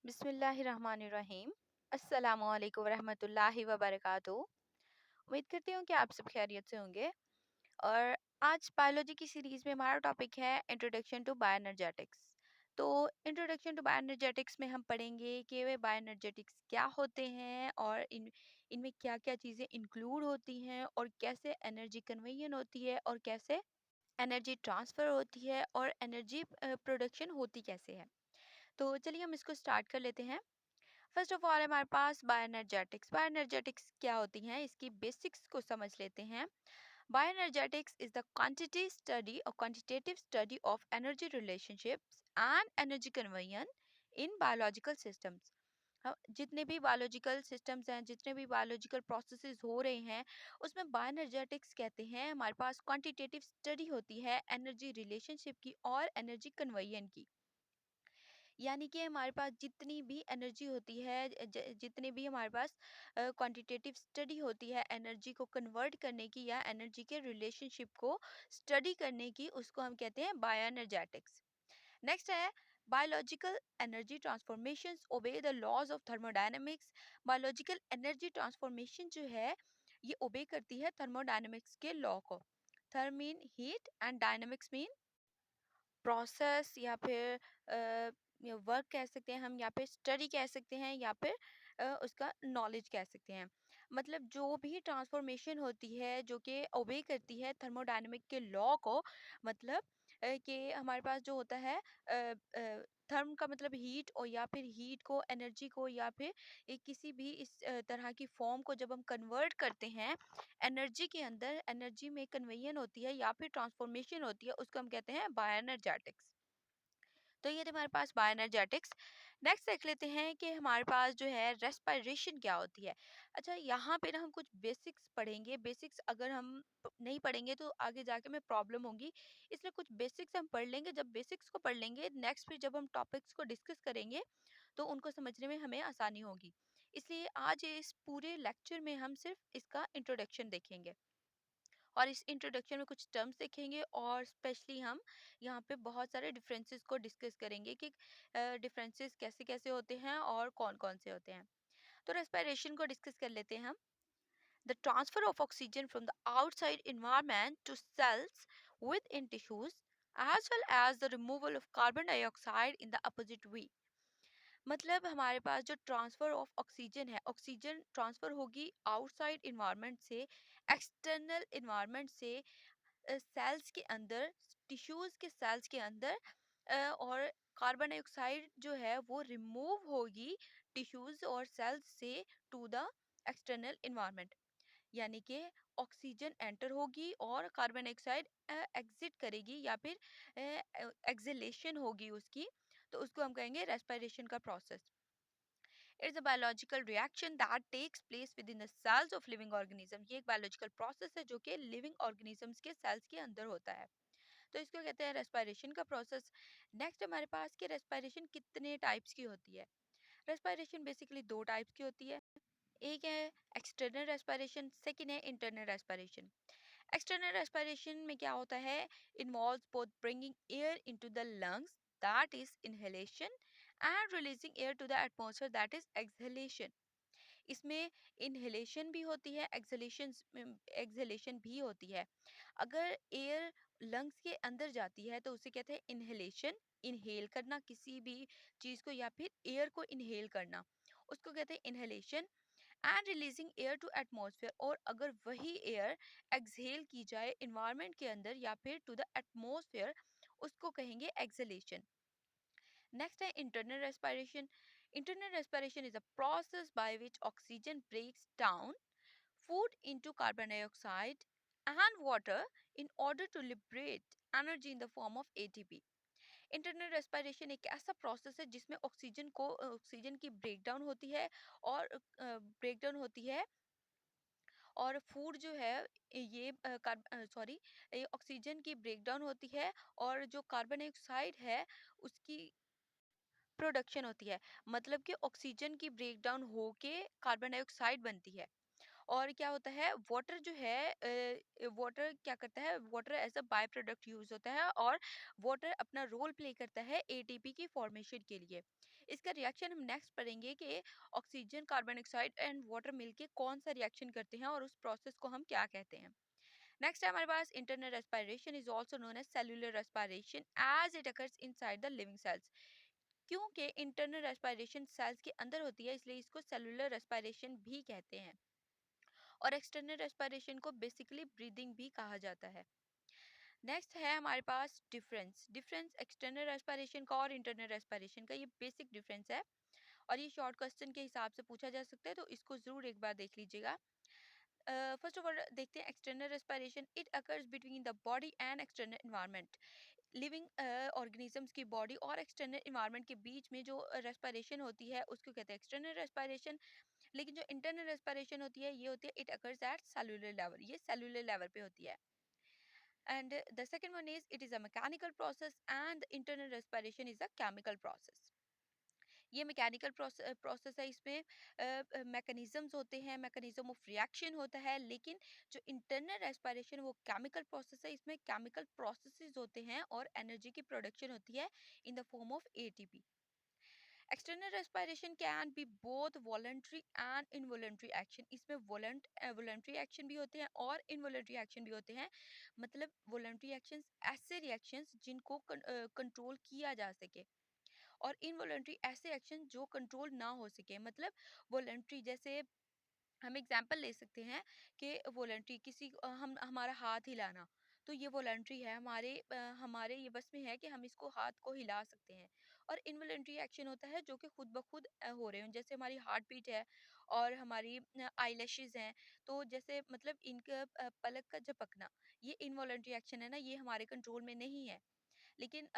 बिस्मिल्लाहिर्रहमानिर्रहीम। अस्सलामुअलैकुम वरहमतुल्लाहि वबरकातुहू। उम्मीद करती हूँ कि आप सब खैरियत से होंगे। और आज बायोलॉजी की सीरीज में हमारा टॉपिक है इंट्रोडक्शन टू बायोएनर्जेटिक्स। तो इंट्रोडक्शन टू बायोएनर्जेटिक्स में हम पढ़ेंगे कि वे बायोएनर्जेटिक्स क्या होते हैं और इनमें क्या क्या चीज़ें इंक्लूड होती हैं और कैसे एनर्जी कन्वेयन होती है और कैसे एनर्जी ट्रांसफ़र होती है और एनर्जी प्रोडक्शन होती कैसे है। तो चलिए हम इसको स्टार्ट कर लेते हैं। फर्स्ट ऑफ ऑल हमारे पास बायोएनर्जेटिक्स। बायोएनर्जेटिक्स क्या होती हैं, इसकी बेसिक्स को समझ लेते हैं। Bioenergetics is the quantity study और quantitative study of energy relationships and energy conversion in biological systems. जितने भी बायोलॉजिकल सिस्टम्स हैं, जितने भी बायोलॉजिकल प्रोसेसेस हो रहे हैं, उसमें बायोएनर्जेटिक्स कहते हैं। हमारे पास क्वांटिटेटिव स्टडी होती है एनर्जी रिलेशनशिप की और एनर्जी कन्वर्जन की। यानी कि हमारे पास जितनी भी एनर्जी होती है, जितने भी हमारे पास क्वांटिटेटिव स्टडी होती है एनर्जी को कन्वर्ट करने की या एनर्जी के रिलेशनशिप को स्टडी करने की, उसको हम कहते हैं बायोएनर्जेटिक्स। नेक्स्ट है biological energy transformations obey the laws of thermodynamics. Biological energy transformation जो है, ये ओबे करती है थर्मोडायनेमिक्स के लॉ को। Therm mean heat and dynamics mean process या फिर वर्क कह सकते हैं हम, या फिर स्टडी कह सकते हैं, या फिर उसका नॉलेज कह सकते हैं। मतलब जो भी ट्रांसफॉर्मेशन होती है जो कि ओबे करती है थर्मोडायनेमिक के लॉ को। मतलब कि हमारे पास जो होता है थर्म का मतलब हीट, और या फिर हीट को, एनर्जी को, या फिर किसी भी इस तरह की फॉर्म को जब हम कन्वर्ट करते हैं एनर्जी के अंदर, एनर्जी में कन्वेयन होती है या फिर ट्रांसफॉर्मेशन होती है, उसको हम कहते हैं बायोएनर्जेटिक्स। तो ये थे हमारे पास बायोएनर्जेटिक्स। नेक्स्ट देख लेते हैं कि हमारे पास जो है रेस्पिरेशन क्या होती है। अच्छा, यहाँ पे ना हम कुछ बेसिक्स पढ़ेंगे। बेसिक्स अगर हम नहीं पढ़ेंगे तो आगे जाके में प्रॉब्लम होगी, इसलिए कुछ बेसिक्स हम पढ़ लेंगे। जब बेसिक्स को पढ़ लेंगे, नेक्स्ट फिर जब हम टॉपिक्स को डिस्कस करेंगे तो उनको समझने में हमें आसानी होगी। इसलिए आज इस पूरे लेक्चर में हम सिर्फ इसका इंट्रोडक्शन देखेंगे और इस इंट्रोडक्शन में कुछ टर्म्स देखेंगे, और स्पेशली हम यहाँ पे बहुत सारे डिफरेंसेस को डिस्कस करेंगे कि डिफरेंसेस कैसे कैसे होते हैं और कौन कौन से होते हैं। तो रेस्पिरेशन को डिस्कस कर लेते हैं हम। The transfer of oxygen from the outside environment to cells within tissues as well as the removal of carbon dioxide in the opposite way. मतलब हमारे पास जो ट्रांसफर ऑफ ऑक्सीजन है, ऑक्सीजन ट्रांसफर होगी आउटसाइड इन्वायरमेंट से, external environment से cells के अंदर, टिश्यूज के सेल्स के अंदर, और कार्बन डाइऑक्साइड जो है वो रिमूव होगी टिश्यूज और सेल्स से टू द एक्सटर्नल इन्वायरमेंट। यानी कि ऑक्सीजन एंटर होगी और कार्बन डाइऑक्साइड एग्जिट करेगी, या फिर एक्सलेशन होगी उसकी। तो उसको हम कहेंगे रेस्पिरेशन का process. It's a biological reaction that takes place within the cells of living organism. ये एक बायोलॉजिकल प्रोसेस है जो कि लिविंग ऑर्गेनिजम्स के सेल्स के अंदर होता है। तो इसको कहते हैं रेस्पिरेशन का प्रोसेस। नेक्स्ट हमारे पास कि रेस्पिरेशन कितने टाइप्स की होती है। रेस्पिरेशन बेसिकली दो टाइप्स की होती है। एक है एक्सटर्नल रेस्पिरेशन, सेकेंड है इंटरनल रेस्पिरेशन। एक्सटर्नल रेस्पिरेशन में क्या होता है, involves both bringing air into the lungs that is inhalation and releasing air to the atmosphere that is exhalation. इसमें इनहेलेशन भी होती है, एक्सहेलेशन एक्सहेलेशन भी होती है। अगर एयर लंग्स के अंदर जाती है तो उसे कहते हैं इनहेलेशन, इनहेल करना किसी भी चीज को या फिर एयर को इनहेल करना, उसको कहते हैं inhalation. And releasing air to atmosphere, और अगर वही एयर एक्सहेल की जाए इन्वायरमेंट के अंदर या फिर टू द एटमॉस्फेयर, उसको कहेंगे एक्सहेलेशन। नेक्स्ट है internal respiration. Internal respiration is a process by which oxygen breaks down food into carbon dioxide and water in order to liberate energy in the form of ATP. Internal respiration एक ऐसा process है जिसमें oxygen की breakdown होती है, और breakdown होती है, और फूड जो है ये सॉरी, ये ऑक्सीजन की ब्रेकडाउन होती है, और जो कार्बन डाइऑक्साइड है उसकी प्रोडक्शन होती है। मतलब कि ऑक्सीजन की ब्रेकडाउन होके कार्बन डाइऑक्साइड बनती है। और क्या होता है, वाटर जो है, वाटर क्या करता है, water as a by product use होता है, और वाटर अपना रोल प्ले करता है एटीपी की फॉर्मेशन के लिए। इसका रिएक्शन हम नेक्स्ट पढ़ेंगे कि oxygen, carbon dioxide and water मिलके कौन सा रिएक्शन करते हैं और उस प्रोसेस को हम क्या कहते हैं। नेक्स्ट है हमारे पास internal respiration is also known as cellular respiration as it occurs inside the living cells. क्योंकि इंटरनल रेस्पिरेशन सेल्स के अंदर होती है इसलिए इसको सेलुलर रेस्पिरेशन भी कहते हैं। और एक्सटर्नल रेस्पिरेशन को बेसिकली ब्रीदिंग भी कहा जाता है। नेक्स्ट है हमारे पास डिफरेंस। डिफरेंस एक्सटर्नल रेस्पिरेशन का और इंटरनल रेस्पिरेशन का, ये बेसिक डिफरेंस है और ये शॉर्ट क्वेश्चन के हिसाब से पूछा जा सकता है, तो इसको जरूर एक बार देख लीजिएगा। फर्स्ट ऑफ ऑल देखते हैं external respiration. It occurs between the body and external environment. Living organisms की बॉडी और एक्सटर्नल एनवायरनमेंट के बीच में जो रेस्पिरेशन होती है उसको कहते हैं एक्सटर्नल रेस्पिरेशन। लेकिन जो इंटरनल रेस्पिरेशन होती है ये होती है it occurs at cellular level, ये सेलुलर लेवल पे होती है। And the second one is it is a mechanical process and the internal respiration is a chemical process. ये मैकेनिकल प्रोसेस है, इसमें मैकेनिज्म्स होते हैं, मैकेनिज्म ऑफ रिएक्शन होता है। लेकिन जो इंटरनल रेस्पिरेशन वो केमिकल प्रोसेस है, इसमें केमिकल प्रोसेसेस होते हैं और एनर्जी की प्रोडक्शन होती है in the form of ATP. External respiration can be both voluntary and involuntary action. इसमें वॉलंटरी एक्शन भी होते हैं और इनवॉलंटरी एक्शन भी होते हैं। मतलब वॉलंटरी एक्शंस ऐसे रिएक्शंस जिनको कंट्रोल किया जा सके, और इनवॉलंटरी ऐसे एक्शन जो कंट्रोल ना हो सके। मतलब वॉलंटरी जैसे हम एग्जाम्पल ले सकते हैं कि वॉलंटरी हम हमारा हाथ हिलाना, तो ये वॉलंटरी है, हमारे ये बस में है कि हम इसको हाथ को हिला सकते हैं। और इनवॉलंटरी एक्शन होता है जो कि खुद ब खुद हो रहे हैं, जैसे हमारी हार्ट बीट है और हमारी आईलैशेस हैं। तो जैसे मतलब इनका पलक का झपकना, ये इनवॉलंटरी एक्शन है ना, ये हमारे कंट्रोल में नहीं है। लेकिन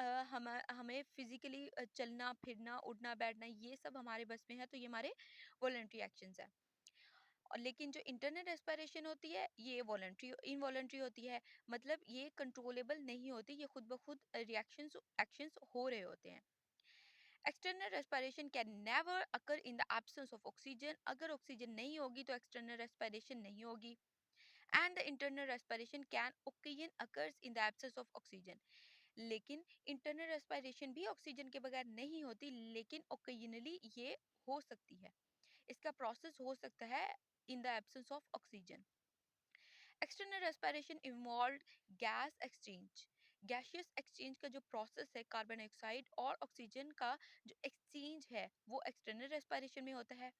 हमें फिजिकली चलना फिरना उठना बैठना ये सब हमारे बस में है, तो ये हमारे वॉलंटरी एक्शंस है। और लेकिन जो इंटरनल रेस्पिरेशन होती है ये वॉलंटरी इनवॉलंटरी होती है। मतलब ये कंट्रोलेबल नहीं होती, ये खुद ब खुद रिएक्शंस एक्शंस हो रहे होते हैं। External respiration can never occur in the absence of oxygen. अगर ऑक्सीजन नहीं होगी तो एक्सटर्नल रेस्पिरेशन नहीं होगी। And the internal respiration can occasion occurs in the absence of oxygen. लेकिन इंटरनल रेस्पिरेशन भी ऑक्सीजन के बगैर नहीं होती, लेकिन ओकेजनली ये हो सकती है, इसका प्रोसेस हो सकता है in the absence of oxygen. External respiration involve gas exchange. Gaseous exchange का जो प्रोसेस है कार्बन डाइऑक्साइड और ऑक्सीजन का जो एक्सचेंज है वो एक्सटर्नल रेस्पिरेशन में होता है।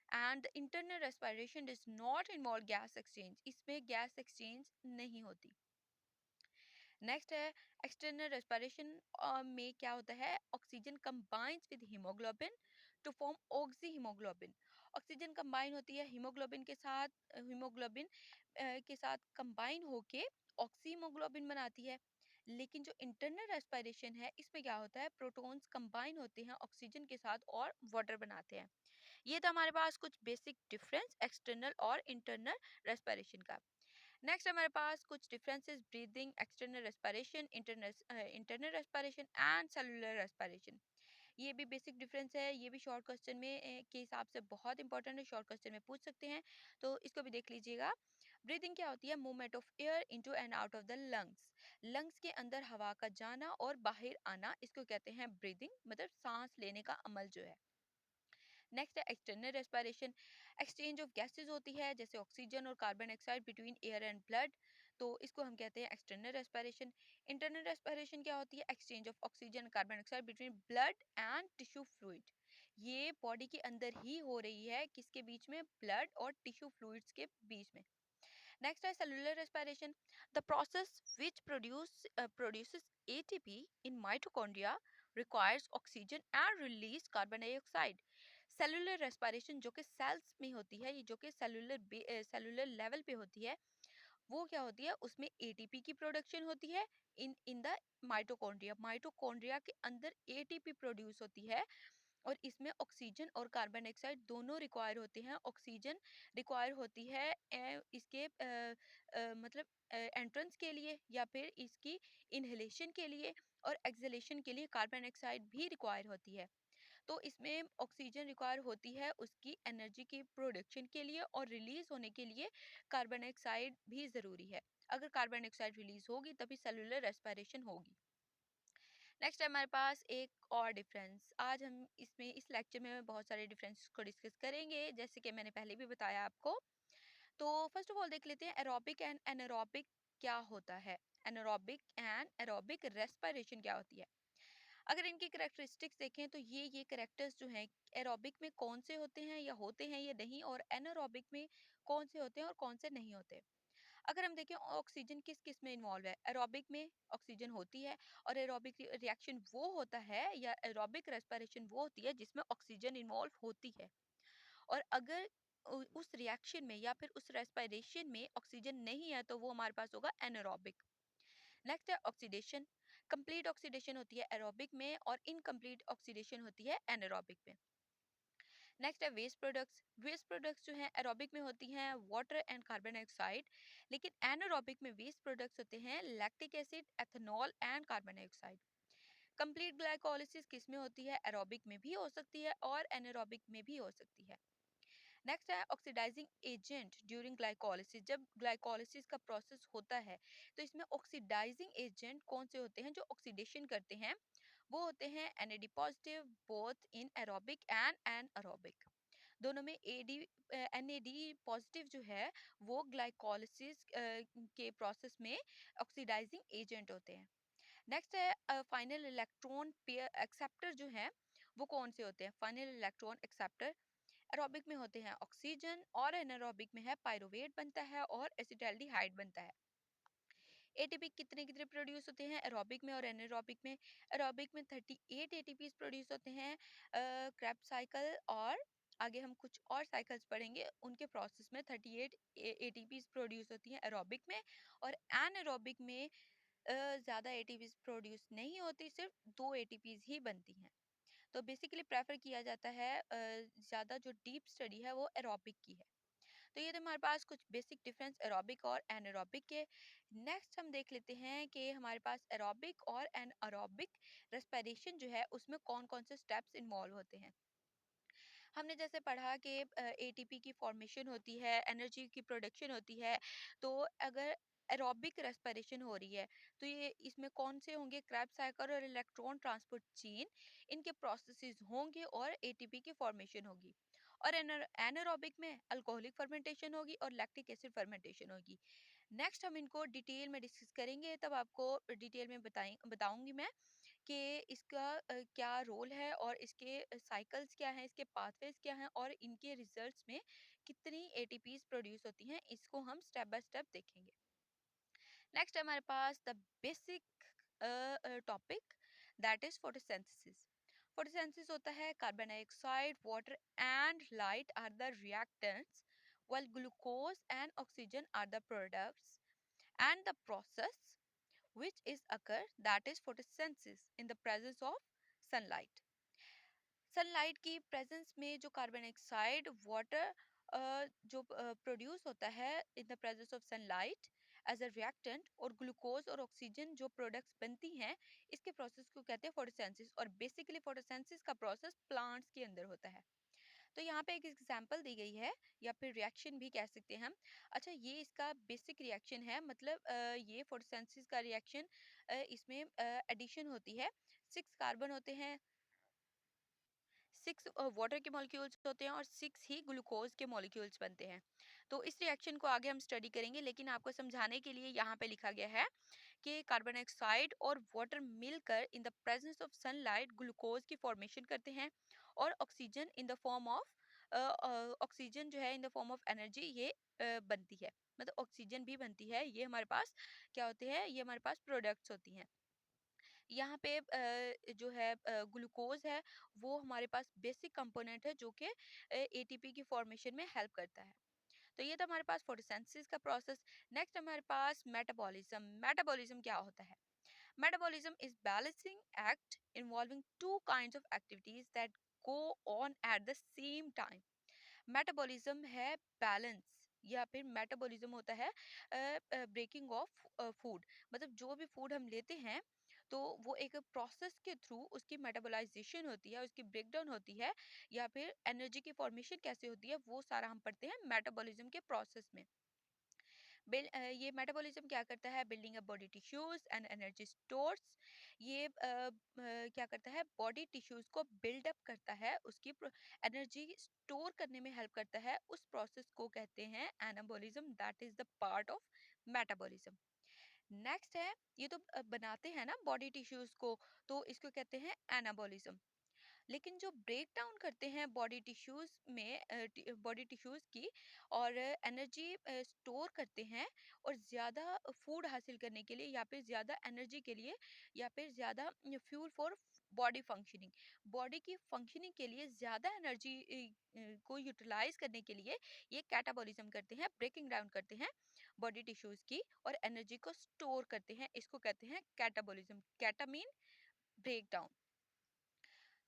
And internal respiration does not involve gas exchange, इसमें गैस एक्सचेंज नहीं होती। नेक्स्ट है एक्सटर्नल रेस्पिरेशन में क्या होता है, oxygen combines with haemoglobin to form oxyhaemoglobin. Oxygen combine होती है हीमोग्लोबिन के साथ, हीमोग्लोबिन के साथ कंबाइन होके ऑक्सी हीमोग्लोबिन बनाती है। लेकिन जो इंटरनल रेस्पिरेशन है इसमें क्या होता है, प्रोटॉन्स कंबाइन होते हैं ऑक्सीजन के साथ और वाटर बनाते हैं। ये तो हमारे पास कुछ बेसिक डिफरेंस एक्सटर्नल और इंटरनल रेस्पिरेशन का। नेक्स्ट हमारे पास कुछ differences breathing, external respiration, internal respiration and cellular respiration. ये भी बेसिक डिफरेंस है, ये भी शॉर्ट क्वेश्चन में के हिसाब से बहुत इंपॉर्टेंट है, शॉर्ट क्वेश्चन में पूछ सकते हैं, तो इसको भी देख लीजिएगा। ब्रीदिंग क्या होती है, movement of air into and out of the lungs. Lungs के अंदर हवा का जाना और बाहर आना, इसको कहते हैं ब्रीदिंग, मतलब सांस लेने का अमल जो है। नेक्स्ट है external respiration. Exchange of gases होती है जैसे ऑक्सीजन और carbon dioxide between air and blood, तो इसको हम कहते हैं एक्सटर्नल रेस्पिरेशन। इंटरनल रेस्पिरेशन क्या होती है, exchange of oxygen carbon dioxide between blood and tissue fluid. ये बॉडी के अंदर ही हो रही है, किसके बीच में, ब्लड और टिश्यू फ्लूइड्स के बीच में। Next is cellular respiration, the process which produces ATP in mitochondria requires oxygen and release carbon dioxide. Cellular respiration जो कि सेल्स में होती है, ये जो कि सेलुलर लेवल पे होती है, वो क्या होती है, उसमें एटीपी की प्रोडक्शन होती है इन इन द माइटोकॉन्ड्रिया। माइटोकॉन्ड्रिया के अंदर एटीपी प्रोड्यूस होती है और इसमें ऑक्सीजन और कार्बन डाइऑक्साइड दोनों रिक्वायर होते हैं। ऑक्सीजन रिक्वायर होती है इसके मतलब एंट्रेंस के लिए या फिर इसकी इनहेलेशन के लिए, और एक्सहेलेशन के लिए कार्बन डाइऑक्साइड भी रिक्वायर होती है। तो इसमें ऑक्सीजन रिक्वायर होती है उसकी एनर्जी की प्रोडक्शन के लिए, और रिलीज होने के लिए कार्बन डाइऑक्साइड भी ज़रूरी है। अगर कार्बन डाइऑक्साइड रिलीज होगी तभी सेलुलर रेस्पिरेशन होगी। नेक्स्ट है हमारे पास एक और डिफरेंस। आज हम इसमें इस लेक्चर में बहुत सारे डिफरेंस को डिस्कस करेंगे, जैसे कि मैंने पहले भी बताया आपको। तो फर्स्ट ऑफ ऑल देख लेते हैं एरोबिक एंड एनारोबिक क्या होता है। एनारोबिक एंड एरोबिक रेस्पिरेशन क्या होती है। अगर इनकी करेक्टरिस्टिक्स देखें तो ये करेक्टर्स जो हैं एरोबिक में कौन से होते हैं या होते हैं या नहीं, और एनारोबिक में कौन से होते हैं और कौन से नहीं होते। अगर हम देखें ऑक्सीजन किस किस में इन्वॉल्व है, एरोबिक में ऑक्सीजन होती है, और एरोबिक रिएक्शन वो होता है या एरोबिक रेस्पिरेशन वो होती है जिसमें ऑक्सीजन इन्वॉल्व होती है। और अगर उस रिएक्शन में या फिर उस रेस्पिरेशन में ऑक्सीजन नहीं है तो वो हमारे पास होगा एनारोबिक। नेक्स्ट है ऑक्सीडेशन। कंप्लीट ऑक्सीडेशन होती है एरोबिक में और इनकम्प्लीट ऑक्सीडेशन होती है एनारोबिक में। नेक्स्ट है वेस्ट प्रोडक्ट्स। वेस्ट प्रोडक्ट्स जो हैं एरोबिक में होती हैं वाटर एंड कार्बन डाइऑक्साइड, लेकिन एनारोबिक में वेस्ट प्रोडक्ट्स होते हैं lactic acid, ethanol and carbon dioxide. Complete glycolysis किस में होती है, एरोबिक में भी हो सकती है और एनारोबिक में भी हो सकती है। नेक्स्ट है ऑक्सीडाइजिंग एजेंट ड्यूरिंग ग्लाइकोलिसिस। जब ग्लाइकोलिसिस का प्रोसेस होता है तो इसमें ऑक्सीडाइजिंग एजेंट कौन से होते हैं जो ऑक्सीडेशन करते हैं, वो होते हैं NAD positive both in aerobic and anaerobic. दोनों में एडी एनएडी पॉजिटिव जो है वो ग्लाइकोलिसिस के प्रोसेस में ऑक्सीडाइजिंग एजेंट होते हैं। नेक्स्ट है फाइनल इलेक्ट्रॉन पेयर एक्सेप्टर जो है वो कौन से होते हैं। फाइनल इलेक्ट्रॉन एक्सेप्टर एरोबिक में होते हैं ऑक्सीजन, और एनारोबिक में है पायरुवेट बनता है और एसिटाल्डिहाइड बनता है। एटीपी कितने कितने प्रोड्यूस होते हैं एरोबिक में और एनारोबिक में। एरोबिक में 38 एटीपी प्रोड्यूस होते हैं क्रेब्स साइकिल, और आगे हम कुछ और साइकिल्स पढ़ेंगे उनके प्रोसेस में 38 एटीपी प्रोड्यूस होती हैं एरोबिक में। और एनारोबिक में ज़्यादा एटीपी प्रोड्यूस नहीं होती, सिर्फ 2 एटीपी ही बनती हैं। तो बेसिकली प्रेफर किया जाता है ज़्यादा जो डीप स्टडी है वो एरोबिक की है। तो ये तो हमारे पास कुछ बेसिक डिफरेंस एरोबिक और एनारोबिक के। नेक्स्ट हम देख लेते हैं कि हमारे पास एरोबिक और एनारोबिक रेस्पिरेशन जो है उसमें कौन कौन से स्टेप्स इन्वॉल्व होते हैं। हमने जैसे पढ़ा कि एटीपी की फॉर्मेशन होती है, एनर्जी की प्रोडक्शन होती है। तो अगर एरोबिक रेस्पिरेशन हो रही है तो ये इसमें कौन से होंगे, क्रेब्स साइकिल और इलेक्ट्रॉन ट्रांसपोर्ट चेन, इनके प्रोसेसेस होंगे और एटीपी की फॉर्मेशन होगी। और एनारोबिक में अल्कोहलिक फर्मेंटेशन होगी और लैक्टिक एसिड फर्मेंटेशन होगी। नेक्स्ट हम इनको डिटेल में डिस्कस करेंगे, तब आपको डिटेल में बताऊंगी मैं कि इसका क्या रोल है और इसके साइकिल्स क्या हैं, इसके पाथवेज क्या हैं और इनके रिजल्ट्स में कितनी एटीपीज प्रोड्यूस होती हैं, इसको हम स्टेप बाय स्टेप देखेंगे। नेक्स्ट हमारे पास the basic topic that is photosynthesis. Photosynthesis होता है carbon dioxide, water and light are the reactants, while glucose and oxygen are the products, and the process which is occur that is photosynthesis in the presence of sunlight। Sunlight की presence में जो carbon dioxide, water जो produce होता है in the presence of sunlight as a reactant, और glucose और oxygen जो products बनती हैं, इसके प्रोसेस को कहते हैं फोटोसिंथेसिस। और बेसिकली फोटोसिंथेसिस का प्रोसेस प्लांट्स के अंदर होता है। तो यहाँ पे एक एग्जांपल दी गई है या फिर रिएक्शन भी कह सकते हैं हम। अच्छा, ये इसका बेसिक रिएक्शन है, मतलब ये फोटोसिंथेसिस का रिएक्शन, इसमें एडिशन होती है। 6 कार्बन होते हैं, 6 वाटर के मॉलिक्यूल्स होते हैं और 6 ही ग्लूकोज के मॉलिक्यूल्स बनते हैं। तो इस रिएक्शन को आगे हम स्टडी करेंगे, लेकिन आपको समझाने के लिए यहाँ पे लिखा गया है कि कार्बन डाइऑक्साइड और वाटर मिलकर इन the presence of sunlight glucose की फॉर्मेशन करते हैं, और oxygen in the form of oxygen जो है in the form of energy ये बनती है। मतलब ऑक्सीजन भी बनती है, ये हमारे पास क्या होते हैं, ये हमारे पास प्रोडक्ट्स होती हैं। यहाँ पे जो है ग्लूकोज है वो हमारे पास बेसिक कंपोनेंट है जो कि एटीपी की फॉर्मेशन में हेल्प करता है। तो ये था हमारे पास फोटोसिंथेसिस का प्रोसेस। नेक्स्ट हमारे पास मेटाबॉलिज्म। मेटाबॉलिज्म क्या होता है। Metabolism is balancing act involving two kinds of activities that go on at the same time. Metabolism है बैलेंस, या फिर मेटाबॉलिज्म होता है ब्रेकिंग ऑफ फूड। मतलब जो भी फूड हम लेते हैं तो वो एक प्रोसेस के थ्रू उसकी मेटाबोलाइजेशन होती है, उसकी ब्रेकडाउन होती है, या फिर एनर्जी की फॉर्मेशन कैसे होती है, वो सारा हम पढ़ते हैं मेटाबॉलिज्म के प्रोसेस में। ये मेटाबॉलिज्म क्या करता है, building up body tissues and energy stores. ये क्या करता है, बॉडी टिश्यूज को बिल्डअप करता है, उसकी एनर्जी स्टोर करने में हेल्प करता है। उस प्रोसेस को कहते हैं anabolism, that is the part of metabolism. Next है, ये तो बनाते हैं ना बॉडी टिश्यूज को, तो इसको कहते हैं एनाबॉलिज्म। लेकिन जो ब्रेक डाउन करते हैं बॉडी टिश्यूज में, बॉडी टिश्यूज की, और एनर्जी स्टोर करते हैं, और ज्यादा फूड हासिल करने के लिए, या फिर ज्यादा एनर्जी के लिए, या फिर ज्यादा fuel for body functioning, body की फंक्शनिंग के लिए ज्यादा एनर्जी को यूटिलाइज करने के लिए ये कैटाबॉलिज्म करते हैं, ब्रेकिंग डाउन करते हैं बॉडी टिश्यूज की, और एनर्जी को स्टोर करते हैं। इसको कहते हैं catabolism. Cata mean break down.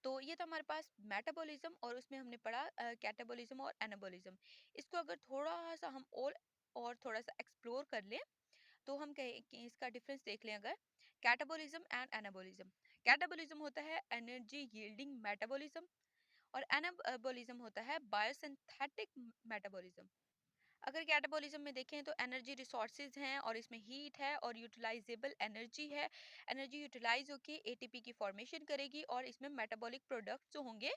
तो ये था हमारे पास मेटाबॉलिज्म, और उसमें हमने पढ़ा कैटाबॉलिज्म और एनाबॉलिज्म। इसको अगर थोड़ा सा हम और थोड़ा सा एक्सप्लोर कर लें, तो हम कहें कि इसका डिफरेंस देख लें अगर। Catabolism and anabolism. कैटाबॉलिज्म होता है एनर्जी यील्डिंग मेटाबॉलिज्म, और एनाबॉलिज्म होता है बायोसिंथेटिक मेटाबॉलिज्म। अगर कैटाबॉलिज्म में देखें तो एनर्जी रिसोर्सेज हैं, और इसमें हीट है और यूटिलाइजेबल एनर्जी है। एनर्जी यूटिलाइज होकर एटीपी की फॉर्मेशन करेगी, और इसमें मेटाबॉलिक प्रोडक्ट्स जो होंगे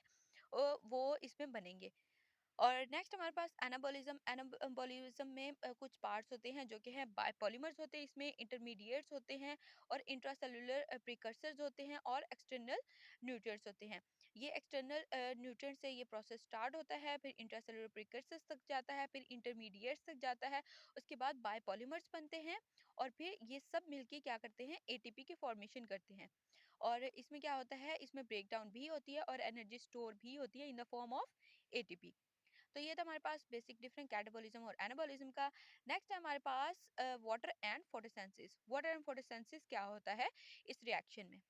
वो इसमें बनेंगे। और नेक्स्ट हमारे पास एनाबॉलिज्म। एनाबॉलिज्म में कुछ पार्ट्स होते हैं जो कि हैं बायोपॉलीमर्स होते हैं, इसमें इंटरमीडिएट्स होते हैं, और इंट्रासेलुलर प्रिकर्सर्स होते हैं, और एक्सटर्नल न्यूट्रिएंट्स होते हैं। ये एक्सटर्नल न्यूट्रिएंट्स से ये प्रोसेस स्टार्ट होता है, फिर इंट्रासेलुलर प्रिकर्सर्स तक जाता है, फिर इंटरमीडिएट्स तक जाता है, उसके बाद बायोपॉलीमर्स बनते हैं, और फिर ये सब मिलके क्या करते हैं, एटीपी की फॉर्मेशन करते हैं। और इसमें क्या होता है, इसमें ब्रेक डाउन भी होती है, और एनर्जी स्टोर भी होती है in the form of ATP. तो ये था हमारे पास बेसिक डिफरेंस कैटाबॉलिज्म और एनाबॉलिज्म का। नेक्स्ट है हमारे पास water and photosynthesis. Water and photosynthesis क्या होता है इस रिएक्शन में।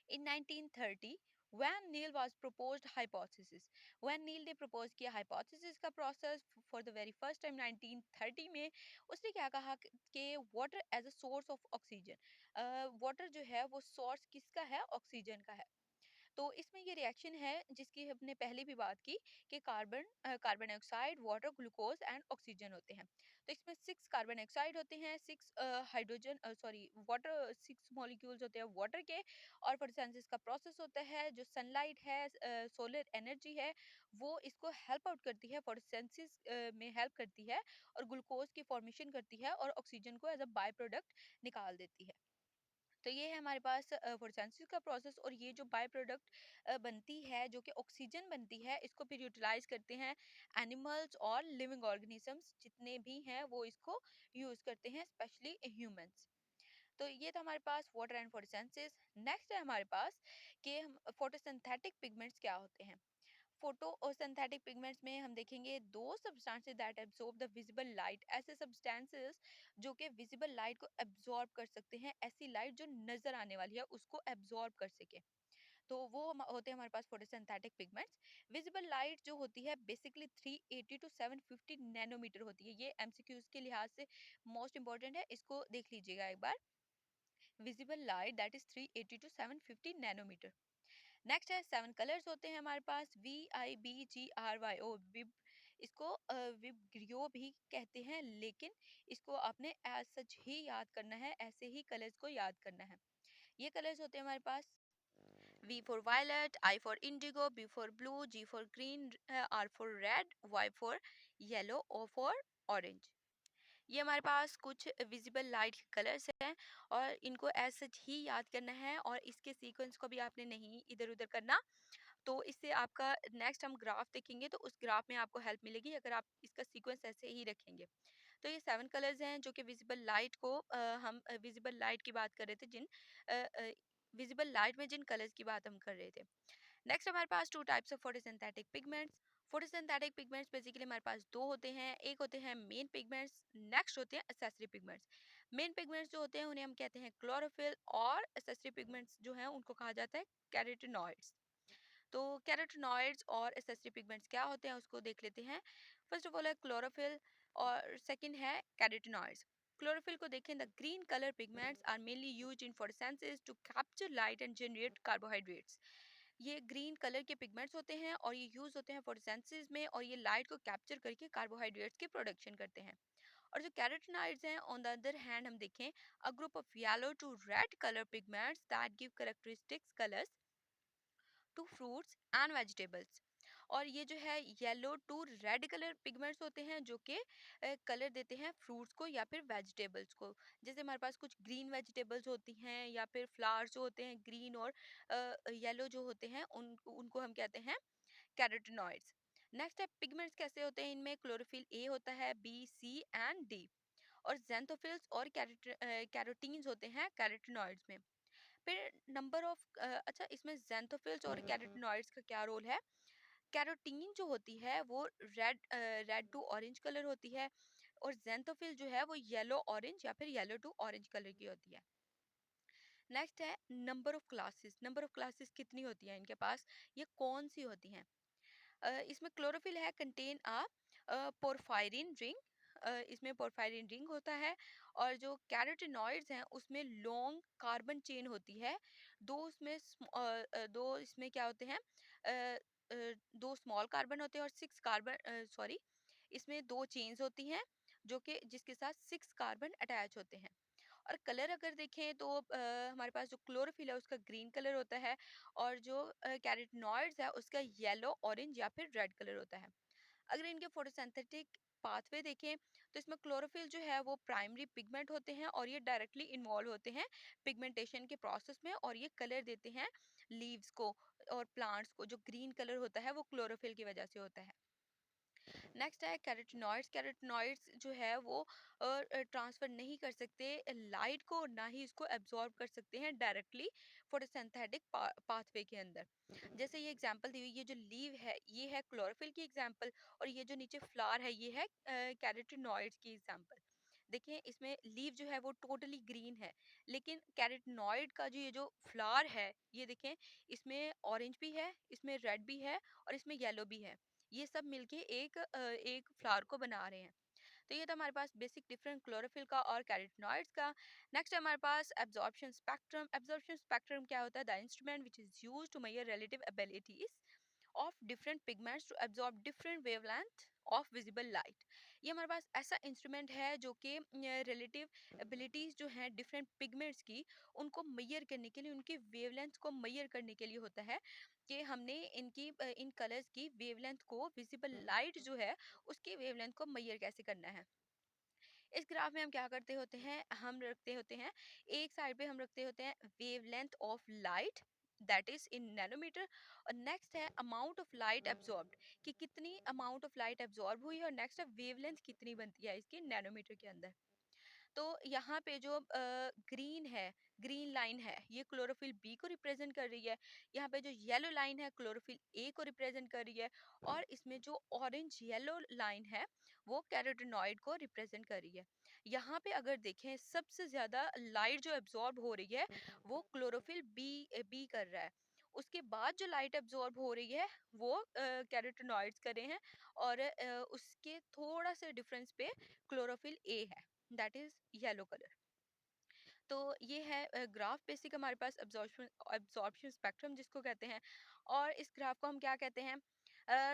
In 1930, when Neil was proposed hypothesis, when Neil ने propose किया hypothesis का process for the very first time 1930 में, उसने क्या कहा कि water as a source of oxygen, water जो है वो source किसका है, ऑक्सीजन का है। तो इसमें ये रिएक्शन है जिसकी हमने पहले भी बात की कि carbon dioxide, water, glucose and oxygen होते हैं। तो इसमें 6 कार्बन डाइऑक्साइड होते हैं, 6 हाइड्रोजन सॉरी वाटर, 6 मॉलिक्यूल्स होते हैं वाटर के। और फोटोसिंथेसिस का प्रोसेस होता है, जो सनलाइट है, सोलर एनर्जी है, वो इसको हेल्प आउट करती है, फोटोसिंथेसिस में हेल्प करती है, और ग्लूकोज की फॉर्मेशन करती है, और ऑक्सीजन को एज अ बाय प्रोडक्ट निकाल देती है। तो ये है हमारे पास फोटोसिंथेसिस का प्रोसेस। और ये जो बाय प्रोडक्ट बनती है, जो कि ऑक्सीजन बनती है, इसको फिर यूटिलाइज करते हैं एनिमल्स और लिविंग ऑर्गेनिजम्स जितने भी हैं, वो इसको यूज करते हैं, स्पेशली ह्यूमंस। तो ये था हमारे पास वाटर एंड फोटोसिंथेसिस। नेक्स्ट है हमारे पास कि हम फोटोसिंथेटिक पिगमेंट्स क्या होते हैं। फोटो और सिंथेटिक पिगमेंट्स में हम देखेंगे दो substances that absorb the visible light. ऐसे सब्सटेंसेस जो कि विजिबल लाइट को एब्सॉर्ब कर सकते हैं, ऐसी लाइट जो नजर आने वाली है उसको एब्सॉर्ब कर सके, तो वो होते हैं हमारे पास फोटोसिंथेटिक पिगमेंट्स। विजिबल लाइट जो होती है बेसिकली 380 टू 750 नैनोमीटर होती है। ये एमसीक्यूज के लिहाज से मोस्ट इंपॉर्टेंट है, इसको देख लीजिएगा एक बार। Visible light that is 380 to 750 nanometre. Next है 7 कलर्स होते हैं हमारे पास, VIBGRYO, विब। इसको विबग्रियो भी कहते हैं, लेकिन इसको आपने एज सच ही याद करना है, ऐसे ही कलर्स को याद करना है। ये कलर्स होते हैं हमारे पास V for violet, I for indigo, B for blue, G for green, R for red, Y for yellow, O for orange। ये हमारे पास कुछ विजिबल लाइट के कलर्स हैं, और इनको एज सच ही याद करना है, और इसके सीक्वेंस को भी आपने नहीं इधर उधर करना। तो इससे आपका नेक्स्ट हम ग्राफ देखेंगे, तो उस ग्राफ में आपको हेल्प मिलेगी अगर आप इसका सीक्वेंस ऐसे ही रखेंगे। तो ये 7 कलर्स हैं जो कि विजिबल लाइट को हम विजिबल लाइट की बात कर रहे थे, जिन विजिबल लाइट में जिन कलर्स की बात हम कर रहे थे। नेक्स्ट हमारे पास 2 types of photosynthetic pigments. Photosynthetic pigments basically हमारे पास दो होते हैं, एक होते हैं मेन पिगमेंट्स, नेक्स्ट होते हैं एक्सेसरी पिगमेंट्स। मेन पिगमेंट्स जो होते हैं उन्हें हम कहते हैं क्लोरोफिल, और एक्सेसरी पिगमेंट्स जो हैं उनको कहा जाता है कैरोटीनॉइड्स। तो कैरोटीनॉइड्स और एक्सेसरी पिगमेंट्स क्या होते हैं उसको देख लेते हैं। फर्स्ट ऑफ ऑल है क्लोरोफिल, और सेकंड है कैरोटीनॉइड्स। क्लोरोफिल को देखें, the green colour pigments are mainly used in photosynthesis to capture light and generate carbohydrates. ये ग्रीन कलर के पिगमेंट्स होते हैं, और ये यूज होते हैं फोटोसिंथेसिस में, और ये लाइट को कैप्चर करके कार्बोहाइड्रेट्स की प्रोडक्शन करते हैं। और जो कैरोटीनॉइड्स हैं ऑन द अदर हैंड हम देखें, a group of yellow to red colour pigments that give characteristics colours to fruits and vegetables. और ये जो है yellow to red colour pigments होते हैं जो कि कलर देते हैं फ्रूट्स को या फिर वेजिटेबल्स को। जैसे हमारे पास कुछ ग्रीन वेजिटेबल्स होती हैं या फिर फ्लावर्स जो होते हैं ग्रीन और येलो जो होते हैं उनको हम कहते हैं कैरोटीनॉइड्स। नेक्स्ट है पिगमेंट्स कैसे होते हैं, इनमें क्लोरोफिल ए होता है, बी, सी एंड डी। और जेंथोफिल्स और कैरोटीन्स होते हैं कैरोटीनॉइड्स में। फिर नंबर ऑफ अच्छा, इसमें जेंथोफिल्स और कैरोटीनॉइड्स का क्या रोल है। कैरोटीन जो होती है वो रेड टू ऑरेंज कलर होती है, और जेंथोफिल जो है वो येलो ऑरेंज या फिर येलो टू ऑरेंज कलर की होती है। नेक्स्ट है number of classes. Number of classes कितनी होती है इनके पास, ये कौन सी होती हैं। इसमें क्लोरोफिल है कंटेन अ पोरफायरिन रिंग, इसमें पोरफायरिन रिंग होता है। और जो कैरोटीनॉइड्स हैं उसमें लॉन्ग कार्बन चेन होती है। दो इसमें क्या होते हैं, अ, दो स्मॉल कार्बन होते हैं और सिक्स कार्बन, सॉरी, इसमें दो चेन्स होती हैं जो कि जिसके साथ सिक्स कार्बन अटैच होते हैं। और कलर अगर देखें तो हमारे पास जो क्लोरोफिल है उसका ग्रीन कलर होता है, और जो कैरोटीनॉइड्स है उसका येलो, ऑरेंज या फिर रेड कलर होता है। अगर इनके फोटोसिंथेटिक पाथवे देखें तो इसमें क्लोरोफिल जो है वो प्राइमरी पिगमेंट होते हैं और ये डायरेक्टली इन्वॉल्व होते हैं पिगमेंटेशन के प्रोसेस में, और ये कलर देते हैं लीव्स को और प्लांट्स को। जो ग्रीन कलर होता है वो क्लोरोफिल की वजह से होता है। नेक्स्ट है कैरोटीनॉइड्स। कैरोटीनॉइड्स जो है वो ट्रांसफर नहीं कर सकते लाइट को, ना ही इसको एब्जॉर्ब कर सकते हैं डायरेक्टली फोटोसिंथेटिक पाथवे के अंदर। जैसे ये एग्जांपल दी हुई, ये जो लीव है ये है क्लोरोफिल की एग्जांपल, और ये जो नीचे फ्लावर है ये है कैरोटीनॉइड्स की एग्जांपल। देखिए इसमें लीव जो है वो टोटली ग्रीन है, लेकिन कैरोटीनॉइड का जो ये जो फ्लावर है ये देखें, इसमें ऑरेंज भी है, इसमें रेड भी है और इसमें येलो भी है। ये सब मिलके एक फ्लावर को बना रहे हैं। तो ये था हमारे पास बेसिक डिफरेंस क्लोरोफिल का और कैरोटीनॉइड्स का। नेक्स्ट है हमारे पास एब्जॉर्प्शन स्पेक्ट्रम। एब्जॉर्प्शन स्पेक्ट्रम क्या होता है, the instrument which is used to measure relative abilities of different pigments to absorb different wavelength of visible light। ये हमारे पास ऐसा इंस्ट्रूमेंट है जो कि रिलेटिव एबिलिटीज जो हैं डिफरेंट पिगमेंट्स की, उनको मैयर करने के लिए, उनकी वेवलेंथ को मैयर करने के लिए होता है कि हमने इन कलर्स की वेवलेंथ को, विजिबल लाइट जो है उसकी वेवलेंथ को मैयर कैसे करना है। इस ग्राफ में हम क्या करते होते हैं, हम रखते होते हैं एक साइड पे हम रखते होते हैं wavelength of light that is in nanometer, और नेक्स्ट है अमाउंट ऑफ लाइट एब्जॉर्ब्ड, कि कितनी अमाउंट ऑफ लाइट एब्जॉर्ब हुई है, और नेक्स्ट है वेवलेंथ कितनी बनती है इसकी नैनोमीटर के अंदर। तो यहाँ पे जो ग्रीन है, ग्रीन लाइन है, ये क्लोरोफिल बी को रिप्रेजेंट कर रही है। यहाँ पे जो येलो लाइन है क्लोरोफिल ए को रिप्रेजेंट कर रही है, और इसमें जो ऑरेंज येलो लाइन है वो कैरोटीनॉइड को रिप्रेजेंट कर रही है। यहाँ पे अगर देखें सबसे ज्यादा लाइट जो एब्जॉर्ब हो रही है वो क्लोरोफिल बी बी कर रहा है। उसके बाद जो लाइट एब्जॉर्ब हो रही है वो कैरोटीनॉइड्स कर रहे हैं, और उसके थोड़ा से डिफरेंस पे क्लोरोफिल ए है, दैट इज येलो कलर। तो ये है ग्राफ बेसिक हमारे पास एब्जॉर्प्शन एब्जॉर्प्शन स्पेक्ट्रम जिसको कहते हैं। और इस ग्राफ को हम क्या कहते हैं,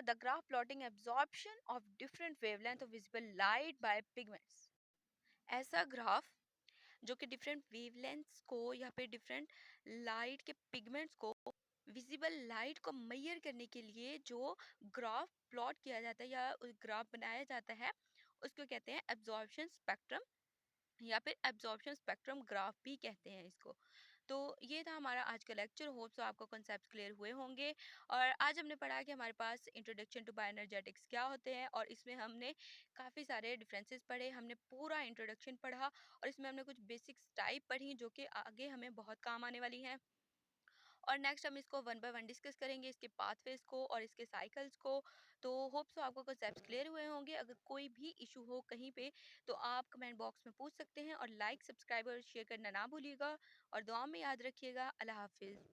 the graph plotting absorption of different wavelength of visible light by pigments. ऐसा ग्राफ जो कि डिफरेंट वेवलेंथ्स को या फिर डिफरेंट लाइट के पिगमेंट्स को, विजिबल लाइट को मैयर करने के लिए जो ग्राफ प्लॉट किया जाता है या ग्राफ बनाया जाता है उसको कहते हैं एब्जॉर्प्शन स्पेक्ट्रम, या फिर एब्जॉर्प्शन स्पेक्ट्रम ग्राफ भी कहते हैं इसको। तो ये था हमारा आज का लेक्चर, होप सो आपको कॉन्सेप्ट क्लियर हुए होंगे। और आज हमने पढ़ा कि हमारे पास इंट्रोडक्शन टू बायोएनर्जेटिक्स क्या होते हैं, और इसमें हमने काफ़ी सारे डिफरेंसेस पढ़े, हमने पूरा इंट्रोडक्शन पढ़ा, और इसमें हमने कुछ बेसिक्स टाइप पढ़ी जो कि आगे हमें बहुत काम आने वाली हैं। और नेक्स्ट हम इसको वन बाय वन डिस्कस करेंगे, इसके पाथवेज को और इसके साइकिल्स को। तो होप सो आपको कॉन्सेप्ट्स क्लियर हुए होंगे। अगर कोई भी इशू हो कहीं पे तो आप कमेंट बॉक्स में पूछ सकते हैं, और लाइक, सब्सक्राइब और शेयर करना ना भूलिएगा, और दुआ में याद रखिएगा। अल्लाह हाफिज़।